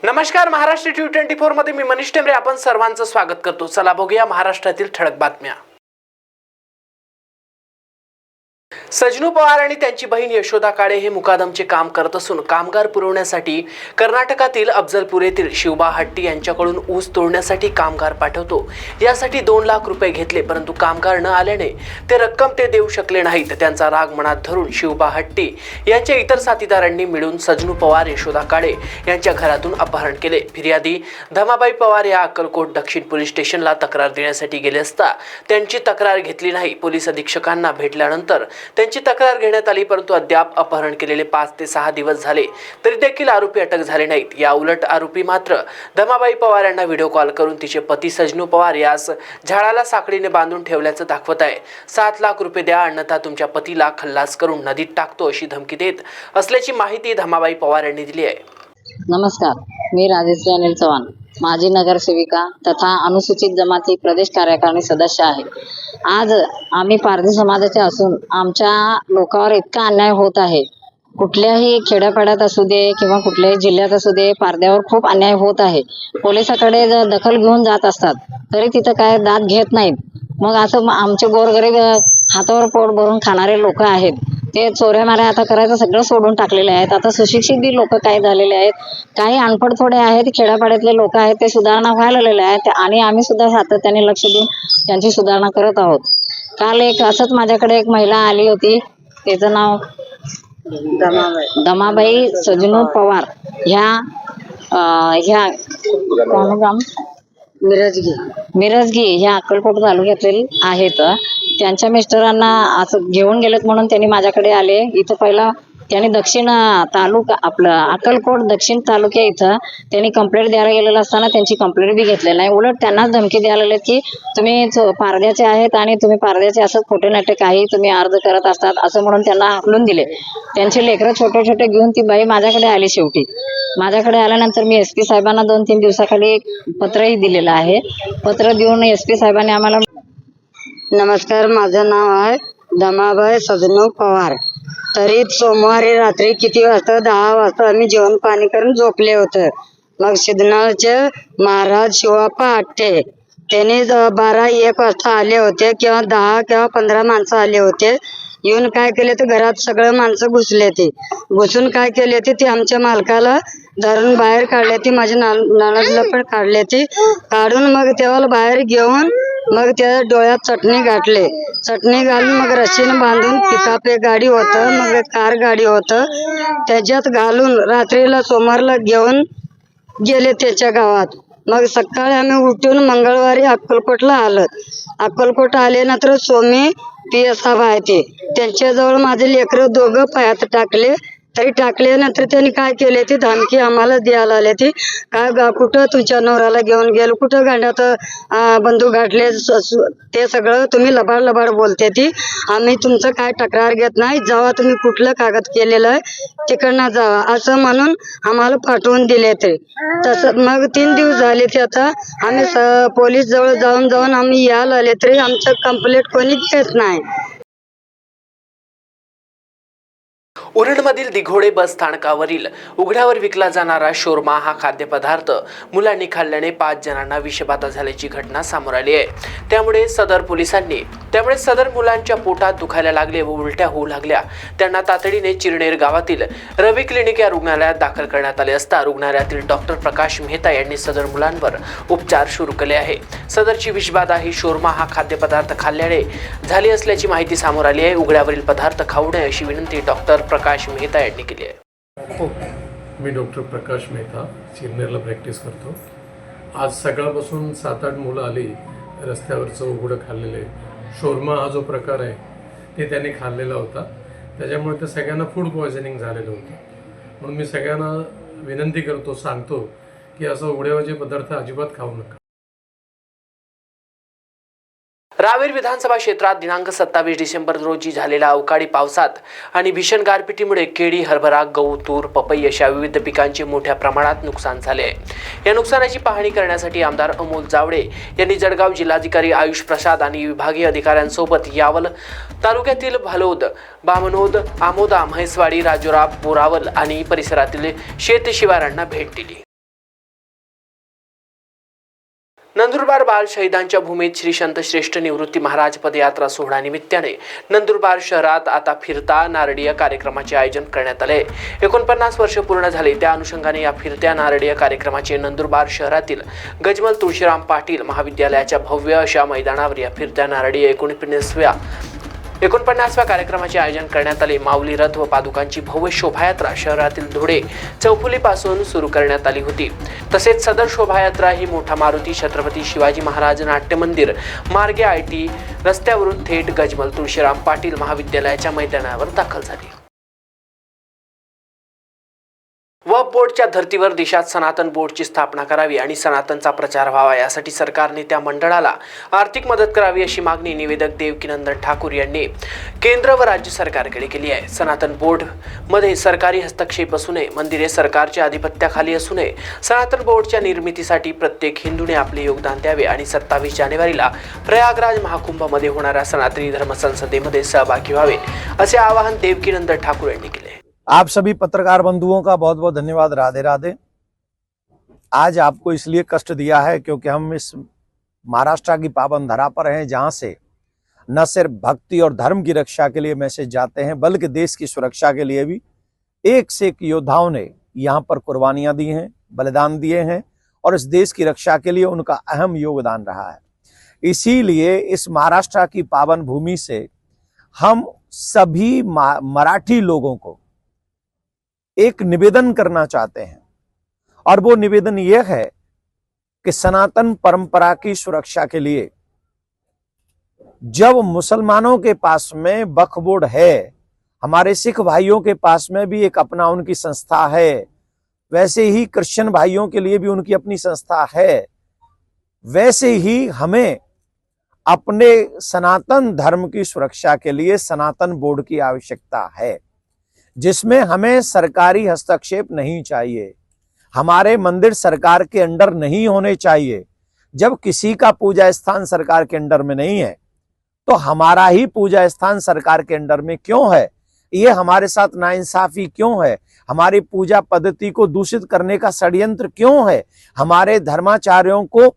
नमस्कार, महाराष्ट्र T24 मध्ये मी मनीष टेंबरे आपण सर्वांचं स्वागत करतो। चला बघूया महाराष्ट्रातील ठळक बातम्या। सजनू पवार आणि त्यांची बहीण यशोदा काळे हे मुकादमचे काम करत असून कामगार पुरवण्यासाठी कर्नाटकातील अफजलपूर येथील शिवबा हट्टी यांच्याकडून ऊस तोडण्यासाठी कामगार पाठवतो। यासाठी 2 लाख रुपये घेतले, परंतु कामगार न आल्याने ते रक्कम ते देऊ शकले नाहीत। त्यांचा राग मनात धरून शिवबा हट्टी यांच्या इतर साथीदारांनी मिळून सजनू पवार यशोदा काळे यांच्या घरातून अपहरण केले। फिर्यादी धमाबाई पवार या अक्कलकोट दक्षिण पोलीस स्टेशनला तक्रार देण्यासाठी गेले असता त्यांची तक्रार घेतली नाही। पोलीस अधीक्षकांना भेटल्यानंतर त्यांची तक्रार घेण्यात आली, परंतु अद्याप अपहरण केलेले 5 ते 6 दिवस झाले तरी देखील आरोपी अटक झाले नाहीत। या उलट आरोपी मात्र धमाबाई पवार यांना व्हिडिओ कॉल करून तिचे पती सजनू पवार यास झाडाला साखळीने बांधून ठेवल्याचं दाखवत आहे। 7 लाख रुपये द्या, अन्यथा तुमच्या पतीला खल्लास करून नदीत टाकतो अशी धमकी देत असल्याची माहिती धमाबाई पवार यांनी दिली आहे। नमस्कार, मी राजेश्री अनिल चव्हाण, माजी नगरसेविका तथा अनुसूचित जमाती प्रदेश कार्यकारिणी सदस्य आहे। आज आम्ही पारधी समाजाचे असून आमच्या लोकांवर इतका अन्याय होत आहे। कुठल्याही खेड्यापाड्यात असू दे किंवा कुठल्याही जिल्ह्यात असू दे, पारध्यावर खूप अन्याय होत आहे। पोलिसाकडे जर दखल घेऊन जात असतात तरी तिथं काय दाद घेत नाहीत। मग असं आमचे गोरगरीब हातावर पोट भरून खाणारे लोक आहेत, ते चोऱ्या माऱ्या आता करायचं सगळं सोडून टाकलेले आहेत। आता सुशिक्षित लोक काय झालेले आहेत, काही अनपढ थोडे आहेत, खेड्यापाड्यातले लोक आहेत, ते सुधारणा व्हायला लागलेले आहेत आणि आम्ही सुद्धा सातत्याने लक्ष देऊन त्यांची सुधारणा करत आहोत। काल एक असंच माझ्याकडे एक महिला आली होती, तिचं नाव दमाबाई सजनू पवार ह्या कोण गाव मिरजगी ह्या अक्कलकोट तालुक्यातील आहेत। त्यांच्या मिस्टरांना असं घेऊन गेलेत म्हणून त्यांनी माझ्याकडे आले। इथं पहिला त्यांनी दक्षिण तालुका आपलं अक्कलकोट दक्षिण तालुक्या इथं त्यांनी कंप्लेंट द्यायला गेलेलं असताना त्यांची कंप्लेंट बी घेतलेली नाही। उलट त्यांनाच धमकी द्यायला लागले की तुम्ही पारध्याचे आहेत आणि तुम्ही पारध्याचे असं खोटे नाटे काही तुम्ही अर्ज करत असतात असं म्हणून त्यांना हाकलून दिले। त्यांचे लेकरं छोटे छोटे घेऊन ती बाई माझ्याकडे आली। शेवटी माझ्याकडे आल्यानंतर मी SP साहेबांना 2-3 दिवसाखाली पत्रही दिलेलं आहे। पत्र देऊन SP साहेबांनी आम्हाला नमस्कार, माझं नाव आहे धमाबाई सजनू पवार। तरी सोमवारी रात्री किती वाजता 10 वाजता आम्ही जेवण पाणी करून झोपले होते। मग सिद्धनाळचे महाराज शिवाप्पा हट्टे त्यांनी 12-1 वाजता आले होते किंवा 10 किंवा 15 माणसं आले होते। येऊन काय केले ते घरात सगळे माणसं घुसले, ते घुसून काय केले ते आमच्या मालकाला धरून बाहेर काढले, ती माझ्या नणदला पण काढले, ती काढून मग तेव्हा बाहेर घेऊन मग त्या डोळ्यात चटणी घातले, चटणी घालून मग रस्सीनं बांधून पिकअप एक गाडी होतं, मग कार गाडी होतं, त्याच्यात घालून रात्रीला सोमवारला घेऊन गेले त्याच्या गावात। मग सकाळी आम्ही उठून मंगळवारी अक्कलकोटला आलो। अक्कलकोट आल्यानंतर सोमी PS साहेब आहे ते त्यांच्याजवळ माझे लेकरं दोघं पायात टाकले, तरी टाकल्यानंतर त्यांनी काय केले ती धमकी आम्हाला द्यायला आले, ती काय कुठं तुमच्या नवऱ्याला घेऊन गेलो, कुठं गांड्यात बंदूक गाठले, ते सगळं तुम्ही लबाड लबाड बोलते, ती आम्ही तुमचं काय तक्रार घेत नाही, जावा तुम्ही कुठलं कागद केलेलं आहे तिकडनं जावा असं म्हणून आम्हाला पाठवून दिले। ते तसं मग 3 दिवस झाले ते आता आम्ही पोलीस जवळ जाऊन आम्ही यायला आले तरी आमचं कंप्लेंट कोणी घेत नाही। उरणमधील दिघोडे बस स्थानकावरील उघड्यावर विकला जाणारा शोरमा हा खाद्यपदार्थ मुलांनी खाल्ल्याने 5 जणांना विषबाधा झाल्याची घटना समोर आली आहे। त्यामुळे सदर मुलांच्या पोटात दुखायला लागले व उलट्या होऊ लागल्या। त्यांना तातडीने चिरनेर गावातील रवी क्लिनिक या रुग्णालयात दाखल करण्यात आले असता रुग्णालयातील डॉक्टर प्रकाश मेहता यांनी सदर मुलांवर उपचार सुरू केले आहे। सदरची विषबाधा ही शोरमा हा खाद्यपदार्थ खाल्ल्याने झाली असल्याची माहिती समोर आली आहे। उघड्यावरील पदार्थ खाऊ नये अशी विनंती डॉक्टर प्रकाश मेहता यांनी केली आहे। मी डॉक्टर प्रकाश मेहता चिरनेरला प्रॅक्टिस करतो। आज सकाळपासून 7-8 मुलं आली, रस्त्यावरचं उघडं खाल्लेले शोरमा हा जो प्रकार आहे ते त्यांनी खाल्लेला होता, त्याच्यामुळे ते सगळ्यांना फूड पॉयझनिंग झालेलं होतं। म्हणून मी सगळ्यांना विनंती करतो, सांगतो की असं उघड्यावरचे पदार्थ अजिबात खाऊ नका। रावेर विधानसभा क्षेत्रात दिनांक 27 डिसेंबर रोजी झालेल्या अवकाळी पावसात आणि भीषण गारपिटीमुळे केळी, हरभरा, गहू, तूर, पपई अशा विविध पिकांचे मोठ्या प्रमाणात नुकसान झाले आहे। या नुकसानाची पाहणी करण्यासाठी आमदार अमोल जावळे यांनी जळगाव जिल्हाधिकारी आयुष प्रसाद आणि विभागीय अधिकाऱ्यांसोबत यावल तालुक्यातील भालोद, बामनोद, आमोदा, म्हैसवाडी, राजुरा, बोरावल आणि परिसरातील शेत शिवारांना भेट दिली। नंदुरबार बाल शहीदांच्या भूमीत श्री संत श्रेष्ठ निवृत्ती महाराज पदयात्रा सोहळा निमित्ताने नंदुरबार शहरात आता फिरता नारळीय कार्यक्रमाचे आयोजन करण्यात आले. 49 वर्ष पूर्ण झाले त्या अनुषंगाने या फिरत्या नारळीय कार्यक्रमाचे नंदुरबार शहरातील गजमल तुळशीराम पाटील महाविद्यालयाच्या भव्य अशा मैदानावर या फिरत्या नारळीय 49व्या कार्यक्रमाचे आयोजन करण्यात आले. माऊली रथ व पादुकांची भव्य शोभायात्रा शहरातील धुळे चौफुलीपासून सुरू करण्यात आली होती. तसेच सदर शोभायात्रा ही मोठा मारुती छत्रपती शिवाजी महाराज नाट्य मंदिर मार्गे IT रस्त्यावरून थेट गजमल तुळशीराम पाटील महाविद्यालयाच्या मैदानावर दाखल झाली. वक्फ बोर्डच्या धर्तीवर देशात सनातन बोर्डची स्थापना करावी आणि सनातनचा प्रचार व्हावा यासाठी सरकारने त्या मंडळाला आर्थिक मदत करावी अशी मागणी निवेदक देवकीनंदन ठाकूर यांनी केंद्र व राज्य सरकारकडे केली आहे. सनातन बोर्ड मध्ये सरकारी हस्तक्षेप असू नये, मंदिरे सरकारच्या आधिपत्याखाली असू नये. सनातन बोर्डच्या निर्मितीसाठी प्रत्येक हिंदूने आपले योगदान द्यावे आणि 27 जानेवारीला प्रयागराज महाकुंभमध्ये होणाऱ्या सनातनी धर्म संसदेमध्ये सहभागी व्हावे असे आवाहन देवकीनंदन ठाकूर यांनी केले. आप सभी पत्रकार बंधुओं का बहुत बहुत धन्यवाद. राधे राधे. आज आपको इसलिए कष्ट दिया है क्योंकि हम इस महाराष्ट्र की पावन धरा पर हैं, जहां से न सिर्फ भक्ति और धर्म की रक्षा के लिए मैसेज जाते हैं बल्कि देश की सुरक्षा के लिए भी एक से एक योद्धाओं ने यहाँ पर कुर्बानियां दी हैं, बलिदान दिए हैं और इस देश की रक्षा के लिए उनका अहम योगदान रहा है. इसीलिए इस महाराष्ट्र की पावन भूमि से हम सभी मराठी लोगों को एक निवेदन करना चाहते हैं और वो निवेदन यह है कि सनातन परंपरा की सुरक्षा के लिए जब मुसलमानों के पास में वक्फ बोर्ड है, हमारे सिख भाइयों के पास में भी एक अपना उनकी संस्था है, वैसे ही क्रिश्चियन भाइयों के लिए भी उनकी अपनी संस्था है, वैसे ही हमें अपने सनातन धर्म की सुरक्षा के लिए सनातन बोर्ड की आवश्यकता है, जिसमें हमें सरकारी हस्तक्षेप नहीं चाहिए. हमारे मंदिर सरकार के अंडर नहीं होने चाहिए. जब किसी का पूजा स्थान सरकार के अंडर में नहीं है तो हमारा ही पूजा स्थान सरकार के अंडर में क्यों है? ये हमारे साथ नाइंसाफी क्यों है? हमारी पूजा पद्धति को दूषित करने का षड्यंत्र क्यों है? हमारे धर्माचार्यों को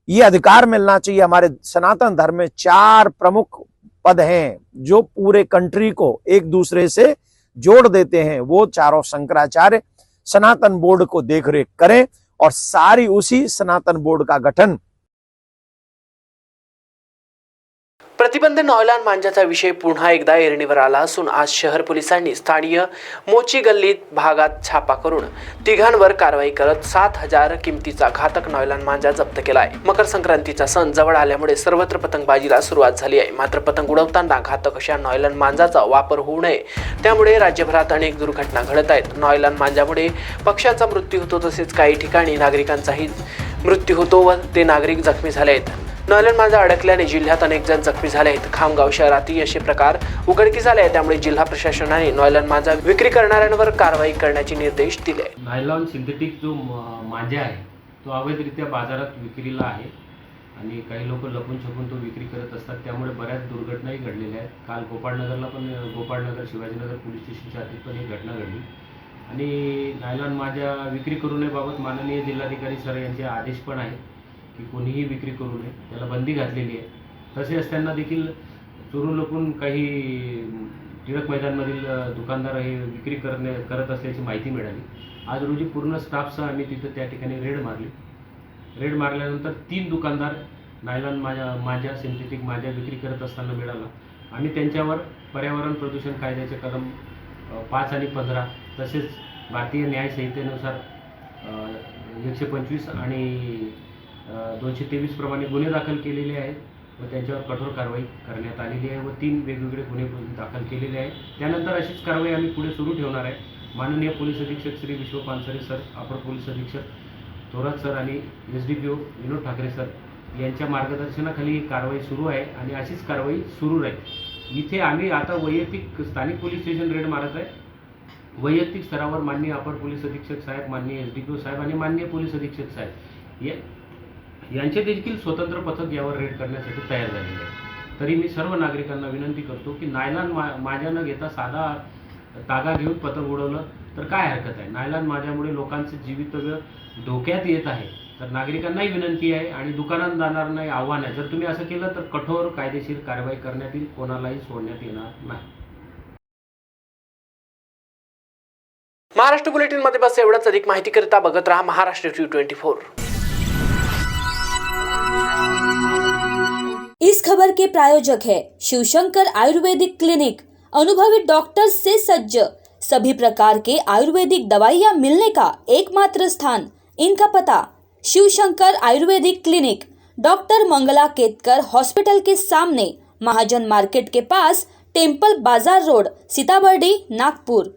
ये अधिकार मिलना चाहिए. हमारे सनातन धर्म में 4 प्रमुख पद हैं जो पूरे कंट्री को एक दूसरे से जोड़ देते हैं. वो चारों शंकराचार्य सनातन बोर्ड को देखरेख करें और सारी उसी सनातन बोर्ड का गठन. प्रतिबंध नॉयलॉन मांजाचा विषय पुन्हा एकदा ऐरणीवर आला असून आज शहर पोलिसांनी स्थानीय मोची गल्लीत भागात छापा करून तिघांवर कारवाई करत 7,000 किमतीचा घातक नॉयलॉन मांजा जप्त केलाय. मकर संक्रांतीचा सण जवळ आल्यामुळे सर्वत्र पतंगबाजीला सुरुवात झाली आहे. मात्र पतंग उडवताना घातक अशा नॉयलॉन मांजाचा वापर होऊ नये त्यामुळे राज्यभरात अनेक दुर्घटना घडत आहेत. नॉयलॉन मांजामुळे पक्ष्यांचा मृत्यू होतो, तसेच काही ठिकाणी नागरिकांचाही मृत्यू होतो व ते नागरिक जखमी झाले आहेत. नॉयलॉन मांजा अडकल्याने जिल्ह्यात अनेक जण जखमी झाले आहेत. खामगाव शहरातही असे प्रकार उघडकीस आले आहेत. त्यामुळे जिल्हा प्रशासनाने नॉयलॉन मांजा विक्री करणाऱ्यांवर कारवाई करण्याचे निर्देश दिले. नायलॉन सिंथेटिक जो मांजा आहे तो अवैधरित्या बाजारात विक्रीला आहे आणि काही लोक लपून छपून तो विक्री करत असतात. त्यामुळे बऱ्याच दुर्घटनाही घडलेल्या आहेत. काल गोपाळनगर शिवाजीनगर पोलीस स्टेशनच्या हद्दीत पण ही घटना घडली आणि नायलॉन मांजा विक्री करू नयेबाबत माननीय जिल्हाधिकारी सर यांचे आदेश पण आहेत की कोणीही विक्री करू नये, त्याला बंदी घातलेली आहे. तसे असताना देखील चोरून लपून काही टिळक मैदानमधील दुकानदार हे विक्री करत असल्याची माहिती मिळाली. आज रोजी पूर्ण स्टाफसह आम्ही तिथं त्या ठिकाणी रेड मारल्यानंतर 3 दुकानदार नायलॉन मांजा सिंथेटिक मांजा विक्री करत असताना मिळाला. आम्ही त्यांच्यावर पर्यावरण प्रदूषण कायद्याचे कलम 5 आणि 15 तसेच भारतीय न्याय संहितेनुसार 125 आणि 223 प्रमाणे गुन्हे दाखल केलेले आहेत व त्यांच्यावर कठोर कारवाई करण्यात आलेली आहे व 3 वेगवेगळे गुन्हे दाखल केलेले आहेत. त्यानंतर अशीच कारवाई आम्ही पुढे सुरू ठेवणार आहे. माननीय पोलीस अधीक्षक श्री विश्व पानसरे सर, अपर पोलीस अधीक्षक थोरात सर आणि SDPO विनोद ठाकरे सर यांच्या मार्गदर्शनाखाली कारवाई सुरू आहे आणि अशीच कारवाई सुरू राहील. इथे आम्ही आता वैयक्तिक स्थानिक पोलीस स्टेशन रेड मारत आहे. वैयक्तिक स्तरावर माननीय अपर पोलीस अधीक्षक साहेब, माननीय SDPO साहेब आणि माननीय पोलीस अधीक्षक साहेब यांचे देखील स्वतंत्र पथक यावर रेड करण्यासाठी तयार झालेले आहे. तरी मी सर्व नागरिकांना विनंती करतो की नायलॉन मांजा न घेता साधा तागा घेऊन पतंग उडवलं तर काय हरकत आहे? नाईलाज माझ्यामुळे लोकांचं जीवितव्य धोक्यात येत आहे, तर नागरिकांनाही विनंती आहे आणि दुकानात जाणाऱ्यांनाही आव्हान आहे, जर तुम्ही असं केलं तर कठोर कायदेशीर कारवाई करण्यात येईल, कोणालाही सोडण्यात येणार नाही. महाराष्ट्र बुलेटिन मध्ये बस एवढंच. अधिक माहितीकरिता बघत राहा महाराष्ट्र T24. इस खबर के प्रायोजक है शिवशंकर आयुर्वेदिक क्लिनिक, अनुभवी डॉक्टर से सज्ज, सभी प्रकार के आयुर्वेदिक दवाइयाँ मिलने का एकमात्र स्थान। इनका पता Shivshankar ayurvedic clinic, doctor Mangala Ketkar hospital के सामने, महाजन मार्केट के पास, टेम्पल बाजार रोड, सीताबर्डी, नागपुर।